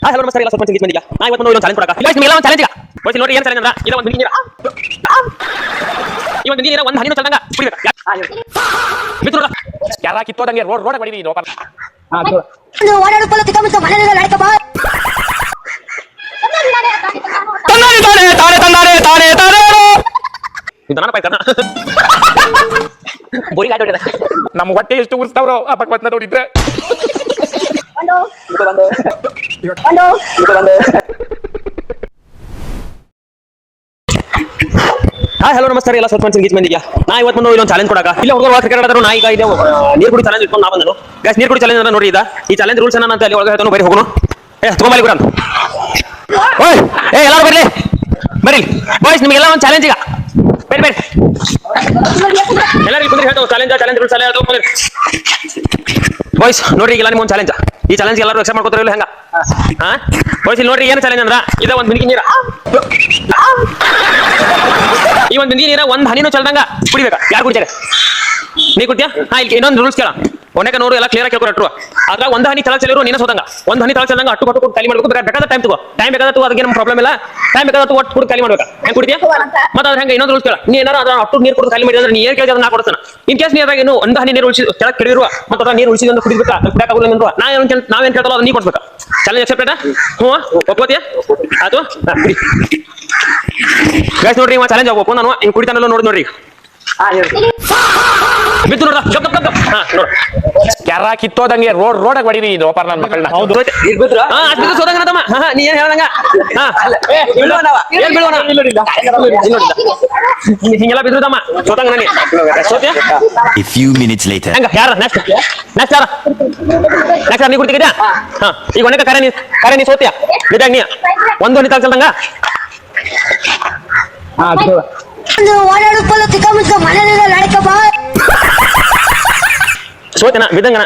hi hello ನಮಸ್ಕಾರ ಎಲ್ಲ ಸ್ವಲ್ಪ ಬಂದಿಲ್ಲ ನಾ ಇವತ್ತು ಒಂದು ಚಾಲೆಂಜ್ ಕೊಡಕ ಇಲ್ಲ ನಿಮಗೆಲ್ಲ ಒಂದು ಚಾಲೆಂಜ್ ಈಗ ನೋಡಿ ಏನು ಚಾಲೆಂಜ್ ಅಂದ್ರೆ ಇದು ಒಂದು ನೀರು ಈ ಒಂದು ನೀರು ಒಂದು ಹನಿನ ಚಲ್ದಂಗ ಕುಡಿಬೇಕು ಮಿತ್ರರ ಯಾರ ಕಿತ್ತೋದಂಗೆ ರೋಡ್ ರೋಡ್ ಬಡಿವಿ ಇದು ಹಾ ಇದು ಓಡಾಡುಕೊಳ್ಳೋ ತಿಕ್ಕಮಿತ್ತ ಮನೆಯಲ್ಲಿ ಲಡಕ ಬಾ ತಾನೆ ಇದು ನಾನು ಪಾಯ್ತಾನ ಬೋರಿ ಗಾಡಿ ಹೊಡೆದ ನಮ್ಮ ಹೊಟ್ಟೆ ಎಷ್ಟು ಉರಿಸ್ತಾವ್ರೋ ಆ ಪಕ್ಕ ನೋಡಿದ್ರೆ ಹಾಯ್ ಹಲೋ ನಮಸ್ಕಾರ ಎಲ್ಲ ಸ್ವಲ್ಪ ಗೀಚ್ ಬಂದಿದ್ಯಾ ನಾ ಇವತ್ತು ಒಂದು ಚಾಲೆಂಜ್ ಕೊಡಕ ಇಲ್ಲ ಹುಡುಗರು ಕ್ರಿಕೆಟ್ ಆಡೋರು ನಾ ಈಗ ಇದೆ ನೀರು ಕುಡಿ ಚಾಲೆಂಜ್ ಇಟ್ಕೊಂಡು ನಾ ಬಂದನು ಗ್ಯಾಸ್ ನೀರು ಕುಡಿ ಚಾಲೆಂಜ್ ಅಂದ್ರೆ ನೋಡಿ ಈ ಚಾಲೆಂಜ್ ರೂಲ್ಸ್ ಅನ್ನ ಅಂತ ಅಲ್ಲಿ ಒಳಗೆ ಹೇಳ್ತಾನು ಬರೀ ಹೋಗೋಣ ತಗೊಂಬಲ್ಲಿ ಬಿಡ ಓಯ್ ಎಲ್ಲರೂ ಬರ್ಲಿ ಬರ್ರಿ ಬಾಯ್ಸ್ ನಿಮಗೆಲ್ಲ ಒಂದು ಚಾಲೆಂಜ್ ಈಗ ಬೇರೆ ಬೇರೆ ಎಲ್ಲರಿಗೂ ಕುಂದ್ರಿ ಹೇಳ್ತಾವೆ ಚಾಲೆಂಜ್ ರೂಲ್ಸ್ ಎಲ್ಲ ಹೇಳ್ತಾವೆ ಬಾಯ್ಸ್ ನೋಡ್ರಿ ಈಗ ನಿಮ್ಗೆ ಒಂದು ಚಾಲೆಂಜ್ ಈ ಚಾಲೆಂಜ್ ಎಲ್ಲರೂ ಎಕ್ಸೆಪ್ಟ್ ಮಾಡ್ಕೋತಾರ ಇಲ್ಲ ಹೆಂಗ ಹಾ ಬಾಯ್ಸ್ ಇಲ್ಲಿ ನೋಡ್ರಿ ಏನು ಚಾಲೆಂಜ್ ಅಂದ್ರ ಇದ ಒಂದು ಮಿನಿಕಿ ನೀರ ಈ ಒಂದು ನೀರ ಒಂದು ಹನಿನೂ ಚಲ್ದಂಗ ಕುಡಿಬೇಕಾ ಯಾರು ಕುಡಿತಾರೆ ನೀ ಕುಡ್ತೀಯಾ ಹಾ ಇಲ್ಲಿ ಇನ್ನೊಂದು ರೂಲ್ಸ್ ಕೇಳ ಒಣಕ ನೋಡು ಎಲ್ಲ ಕ್ಲಿಯರ್ ಕೇಳ್ಕೊಟ್ರು ಆದ್ರೆ ಒಂದು ಹನಿ ತಳ ಚಲಿರು ನೀನು ಸೋದಂಗ ಒಂದು ಹನಿ ತಳ ಚಲ್ದಂಗ ಅಟ್ಟು ಕೊಟ್ಟು ಖಾಲಿ ಮಾಡ್ಬೇಕು ಬೇಕಾದ ಟೈಮ್ ತಗೋ ಟೈಮ್ ಬೇಕಾದತ್ತು ಅದಕ್ಕೆ ನಮ್ಮ ಪ್ರಾಬ್ಲಮ್ ಇಲ್ಲ ಟೈಮ್ ಬೇಕಾದತ್ತು ಒಟ್ಟು ಕುಡಿ ಖಾಲಿ ಮಾಡ್ಬೇಕಾ ಹೆಂಗ್ ಕುಡಿತೀಯಾ ಮತ್ತೆ ಅದ್ರ ಹೆಂಗೆ ಇನ್ನೊಂದು ರೂಲ್ಸ್ ಕೇಳ ನೀ ಏನಾರ ಅದ್ರ ಅಟ್ಟು ನೀರು ಕೊಟ್ಟು ಖಾಲಿ ಮಾಡಿದ್ರೆ ನೀ ಏನು ಕೇಳಿದ್ರೆ ನಾ ಕೊಡ್ತಾನೆ ಇನ್ ಕೇಸ್ ನೀರಾಗ ಇನ್ನು ಒಂದು ಹನಿ ನೀರು ಉಳಿಸಿ ಕೆಳಗೆ ಕೆಡಿರುವ ಮತ್ತೆ ಅದ್ರ ನೀರು ಉಳಿಸಿದ್ರೆ ಕುಡಿಬೇಕಾ ಕುಡಿಯಾಕಾಗಲ್ಲ ಅಂದ್ರು ನಾವೇನು ಕೇಳ್ತಲ್ಲ ಅದು ನೀ ಕೊಡ್ಬೇಕಾ ಚಾಲೆಂಜ್ ಅಕ್ಸೆಪ್ಟೆಡ್ ಹ್ಞೂ ಒಪ್ಕೋತಿಯಾ ಆಯ್ತು ಗೈಸ್ ನೋಡ್ರಿ ಇವ ಚಾಲೆಂಜ್ ಒಪ್ಪ ನಾನು ಹಿಂಗೆ ಕುಡಿತಾನಲ್ಲ ನೋಡ್ರಿ ಬಿತ್ತು ನೋಡ್ರ ಹಾ ನೋಡ ಯಾರ ಕಿತ್ತೋದಂಗೆ ರೋಡ್ ರೋಡಾಗ ಬಡೀರಿ ಇದು ಓಪರ್ ನನ್ನ ಮಕ್ಕಳನ್ನ ಹೌದು ಬಿದ್ದು ಸೋದಂಗ ತಮ್ಮ ಹಾ ನೀ ಏನ್ ಹೇಳ್ದಂಗ ಹಾ ಹಿಂಗೆಲ್ಲ ಬಿದ್ರು ತಮ್ಮ ಸೋದಂಗ ನಾನಿ ಸೋತ್ಯಾ A few minutes later ಹಂಗ ಯಾರ ನೆಕ್ಸ್ಟ್ ಯಾರ ನೀ ಕುಡ್ತಿದ್ಯಾ ಹಾ ಈಗ ಒಣಕ ಕರೆ ನೀ ಸೋತ್ಯಾ ಬಿದ್ದಾಗ ನೀ ಒಂದು ಹನಿ ತಲ್ಸಲ್ದಂಗ ಹಾ ಓಡಾಡುಕೊಳ್ಳೋ ತಿಕ್ಕಮಿತ್ತ ಮನೆಯಲ್ಲಿ ಲಡಕ ಬಾ ಸೋತೇನ ಬಿದ್ದಂಗನ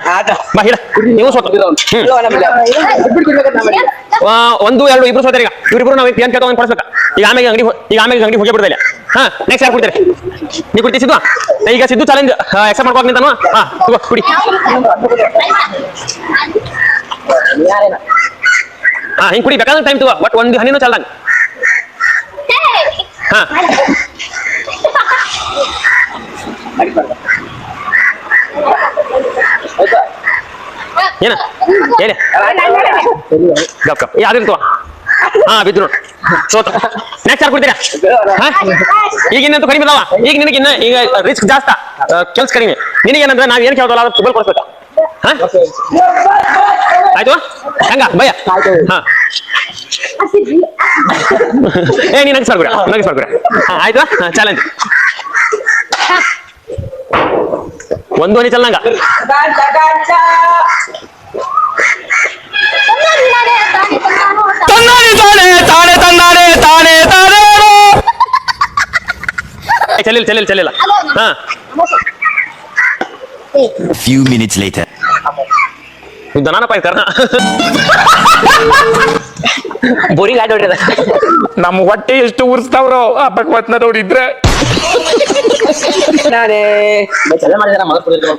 ಬಾ ಹಿಡ ನೀವು ಸೋತ ಒಂದು ಎರಡು ಇಬ್ರು ಸೋತಾರ ಈಗ ಇವ್ರಿಬ್ರು ನಾವು ಏನ್ ಕೇಳ್ತಾ ಕೊಡ್ಸ್ಬೇಕ ಈಗ ಆಮೇಲೆ ಅಂಗಡಿ ಹೋಗಿ ಬಿಡ್ತಾ ಇಲ್ಲ ಹಾ ನೆಕ್ಸ್ಟ್ ಯಾರು ಕುಡಿತಾರೆ ನೀ ಕುಡಿತಿ ಸಿದ್ದು ಈಗ ಸಿದ್ದು ಚಾಲೆಂಜ್ ಎಕ್ಸೆಪ್ಟ್ ಮಾಡ್ಕೋಕ್ ನಿಂತಾನು ಹಾ ಕುಡಿ ಹಾ ಹಿಂಗ್ ಕುಡಿ ಬೇಕಾದ್ರೆ ಟೈಮ್ ತಗೋ ಬಟ್ ಒಂದು ಹನಿನೂ ಚಲ್ದಂಗ ಹಾ ಏನ ಹೇಳಿ ಗಪ್ ಗಪ್ ಯಾವ್ದಿರ್ತವ ಹಾ ಬಿದ್ದು ನೋಡಿ ಸೋತ ನೆಕ್ಸ್ಟ್ ಯಾರು ಕುಡ್ತೀರಾ ಈಗ ಇನ್ನಂತೂ ಕಡಿಮೆ ಅದಾವ ಈಗ ನಿನಗೆ ಇನ್ನ ಈಗ ರಿಸ್ಕ್ ಜಾಸ್ತ ಕೆಲ್ಸ ಕಡಿಮೆ ನಿನಗೇನಂದ್ರೆ ನಾವ್ ಏನ್ ಕೇಳ್ತಲ್ಲ ಅದು ತುಬಲ್ ಕೊಡ್ಸ್ಬೇಕ ಹಾ ಆಯ್ತು ಹಂಗ ಭಯ ಹಾ ಏ ನೀ ನಗಿಸ್ಬಾರ್ಬಿಡ ಹಾ ಆಯ್ತು ಚಾಲೆಂಜ್ ಒಂದು ಹನಿ ಚಲ್ನಂಗ ಚಲಿಲ್ಲ ಹಾ A few minutes later ದನಾನ ಪಾಯ್ತಾರ ಬೋರಿ ಗಾಡಿ ಹೊಡ್ಯದ ನಮ್ಮ ಹೊಟ್ಟೆ ಎಷ್ಟು ಉರಿಸ್ತಾವ್ರೋ ಆ ಪಕ್ವತ್ನ ನೋಡಿದ್ರೆ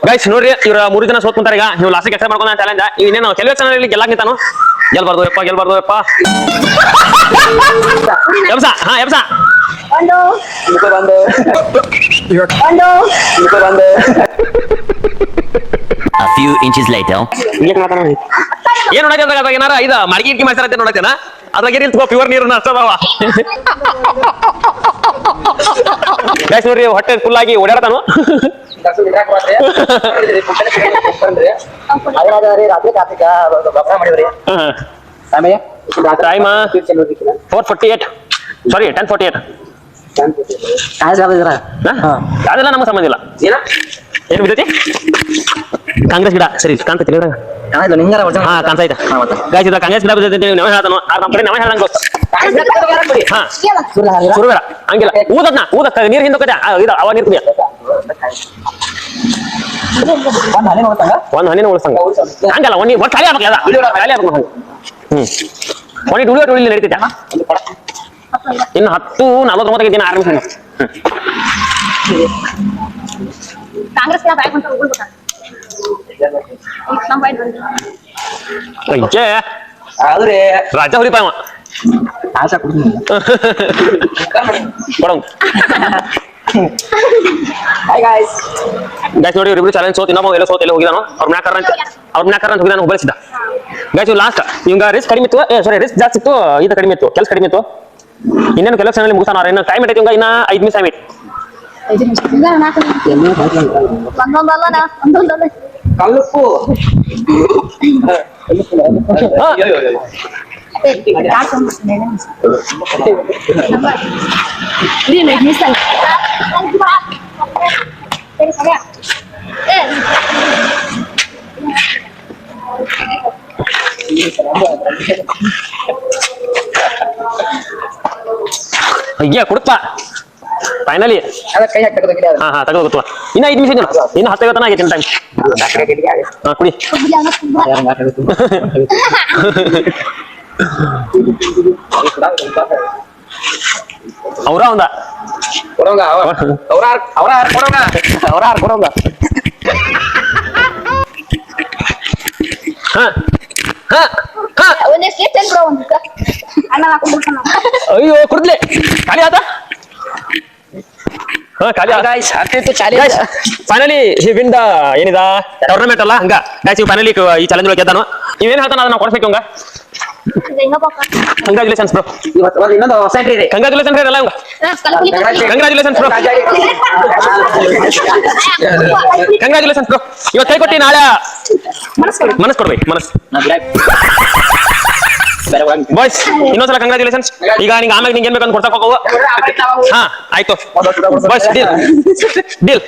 ಗೈಸ್ ನೋಡ್ರಿ ಇವ್ರ 3 ಜನ ಸೋತ್ ಕುಂತಾರ ಈಗ ನೀವು ಲಾಸ್ಟ್ ಕೆಲಸ ಮಾಡ್ಕೊಂಡ ಚಾಲೆಂಜ್ ಇನ್ನೇನು ಕೆಲವೇ ಚಾನೆಲ್ ಗೆಲ್ಲಕ್ ನಿಂತಾನು ಗೆಲ್ಬಾರ್ದು ಯಪ್ಪ ಎಬ್ಸ ಹಾ ಎಬ್ಸ A few inches later ಏನ್ ನೋಡಕ್ಕೆ ಏನಾರ ಇದ ಮಡಗಿ ಮಾಡ್ತಾರ ನೋಡತ್ತೇನ ಅದ್ರಾಗ ಏನಿಲ್ ತಗೋ ಪ್ಯೂರ್ ನೀರನ್ನ ಅಷ್ಟದಾವ ಗೈಸ್ ನೋಡ್ರಿ ಹೊಟ್ಟೆ ಫುಲ್ ಆಗಿ ಓಡಾಡ್ತಾನು ಟೈಮ್ 4:48 ಸಾರಿ 10:48 ಅದೆಲ್ಲ ನಮಗೆ ಸಂಬಂಧ ಇಲ್ಲ ಏನ್ ಬಿದ್ದೈತಿ ಕಾಂಗ್ರೆಸ್ ಗಿಡ ಸರಿ ಕಾಣ್ತೈತಿ ಹಾ ಕಾಣ್ತೈತೆ ಗಾಯ್ಸ್ ಇದ ಕಾಂಗ್ರೆಸ್ ಗಿಡ ಬಿದ್ದೈತಿ ನಾವೇ ಹೇಳ್ತಾನು ನಮ್ಮ ಕಡೆ ನಾವೇ ಹೇಳ್ದಂಗ ಹಾ ಸುರುಬೇಡ ಹಂಗಿಲ್ಲ ಊದತ್ತ ನೀರ್ ಹಿಂದೋಕತೆ ಇದು ಅವ ನೀರ್ ಕುಡಿಯ ಒಂದ್ ಹನಿನ ಉಳಿಸಂಗ ಹಂಗಲ್ಲ ಒಂದ್ ಖಾಲಿ ಆಗ್ಬೇಕಲ್ಲ ಖಾಲಿ ಆಗ್ಬೇಕು ಹಂಗ ಒಂದ್ ಉಳಿಯೋದು ನಡೀತೈತೆ ಇನ್ನು 10:49 ದಿನ ಆರಂಭಿಸ ಕಾಂಗ್ರೆಸ್ ಅಯ್ಯೇ ಆದ್ರೆ ರಾಜ ಹುಲಿಪ ಅವ ಆಶಾ ಕೊಡ್ತೀನಿ ಕೊಡೋಂಗ್ ಹಾಯ್ ಗಾಯ್ಸ್ ಗೈಸ್ ನೋಡಿ ಇವ್ರಿಬ್ರು ಚಾಲೆಂಜ್ ಸೋತ್ ಇನ್ನೊಬ್ಬ ಎಲ್ಲ ಸೋತ್ ಎಲ್ಲ ಹೋಗಿದಾನು ಅವ್ರ ಮ್ಯಾಕರ್ ಅಂತ ಹೋಗಿದಾನು ಹುಬ್ಬಳಿಸಿದ ಗೈಸ್ ಇವ್ ಲಾಸ್ಟ್ ಇವಂಗ ರಿಸ್ಕ್ ಕಡಿಮೆ ಇತ್ತು ಸಾರಿ ರಿಸ್ಕ್ ಜಾಸ್ತಿ ಇತ್ತು ಇದು ಕಡಿಮೆ ಇತ್ತು ಕೆಲಸ ಕಡಿಮೆ ಇತ್ತು ಇನ್ನೇನು ಕೆಲಸ ನಲ್ಲಿ ಮುಗಿಸ್ತಾನ ಇನ್ನು ಟೈಮ್ ಐತಿ ಇವಂಗ ಇನ್ನ 5 ನಿಮಿಷ ಟೈಮ್ ಐತಿ ಕಲ್ಲುಪ್ಪು ಅಯ್ಯ ಕೊಡುತ್ತ ಫೈನಲಿ ಕೈ ಹಾಕಿ ಹಾ ತಗೋ ಗೊತ್ತು ಇನ್ನ 5 ನಿಮಿಷ ಇನ್ನು 10 ತನ ಆಗೈತಿ ಟೈಮ್ ಹಾ ಕುಡಿ ಅವ್ರ ಒಂದ ಕೊಡೋಂಗ ಅವ್ರ ಕೊಡೋಂಗ ಹಾ ಹಾ ಹಾ ಅಯ್ಯೋ ಕುಡ್ದ್ಲೆ ಖಾಲಿ ಆತ ಹಾ ಖಾಲಿ ಗಾಯ್ಸ್ ಆಗ್ತಿತ್ತು ಚಾಲಿ ಫೈನಲಿ ಹಿ ವಿನ್ ದ ಏನಿದ ಟೂರ್ನಮೆಂಟ್ ಅಲ್ಲ ಹಂಗ ಗೈಸ್ ಇವ್ ಫೈನಲಿ ಈ ಚಾಲೆಂಜ್ ಒಳಗೆ ಗೆದ್ದಾನು ನೀವೇನ್ ಹೇಳ್ತಾನ ಅದನ್ನ ಕೊಡ್ಬೇಕು ಹಂಗ ಕಂಗ್ರಾಚುಲೇಷನ್ಸ್ ಬ್ರೋ ಇವತ್ತು ಇನ್ನೊಂದು ಹೊಸ ಎಂಟ್ರಿ ಇದೆ ಕಂಗ್ರಾಚುಲೇಷನ್ ಹೇಳಲ್ಲ ಹಂಗ ಕಂಗ್ರಾಚುಲೇಷನ್ಸ್ ಬ್ರೋ ಕಂಗ್ರಾಚುಲೇಷನ್ಸ್ ಬ್ರೋ ಇವತ್ತು ಕೈ ಕೊಟ್ಟಿ ನಾಳೆ ಮನಸ್ ಕೊಡ್ಬೇಕು ಮನಸ್ ಬಾಯ್ಸ್ ಇನ್ನೊಂದ್ಸಲ ಕಂಗ್ರಾಚುಲೇಷನ್ಸ್ ಈಗ ನಿಂಗೆ ಆಮೇಲೆ ನಿಂಗೆ ಏನ್ ಬೇಕಂತ ಕೊಡ್ತಾ ಹೋಗು ಹಾ ಆಯ್ತು ಬಾಯ್ಸ್ ಡೀಲ್